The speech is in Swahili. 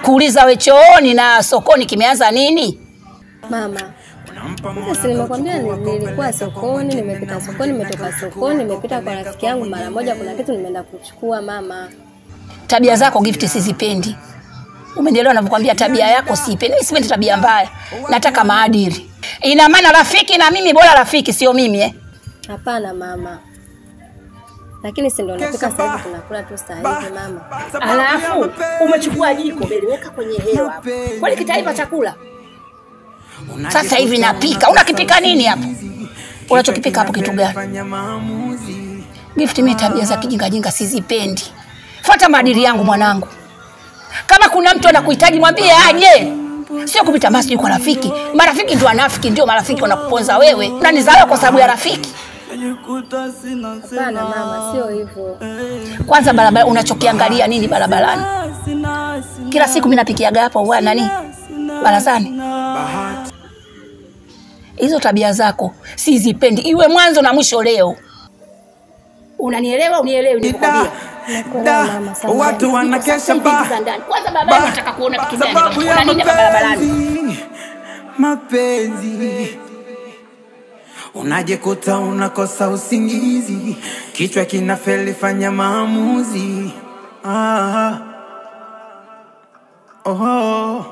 Nakuuliza we chooni na sokoni kimeanza nini? Mama, sasa nimekwambia nilikuwa sokoni, nimepita sokoni, nimetoka sokoni, nimepita kwa rafiki yangu mara moja, kuna kitu nimeenda kuchukua mama. Tabia zako Gift sizipendi. Umenielewa ninapokuambia tabia yako sipendi. Mimi sipendi tabia mbaya. Nataka maadili. Ina maana rafiki na mimi bora rafiki sio mimi Hapana mama. Lakini si ndio napika sasa hivi tunakula tu sasa hivi mama. Alafu umechukua jiko beliweka kwenye hewa hapo. Kwani kitaiva chakula? Sasa hivi napika. Unakipika nini hapo? Unachokipika hapo kitu gani? Gift mimi tabia za kijinga jinga sizipendi. Fuata maadili yangu mwanangu. Kama kuna mtu anakuhitaji mwambie aje. Sio kupita masjid kwa rafiki. Marafiki ndio wanafiki, ndio marafiki wanakuponza wewe. Unanizalao kwa sababu ya rafiki. Hapana mama, sio hivyo. Kwanza barabara unachokiangalia nini barabarani? Kila siku mimi napikiaga hapo wa nani? Barazani. Hizo tabia zako sizipendi. Iwe mwanzo na mwisho leo. Unanielewa unielewi nilikwambia? Watu wanakesha kwanza baba anataka kuona kitu gani? Una nini barabarani? Mapenzi unajikuta unakosa usingizi, kichwa kinafeli, fanya maamuzi. Oh.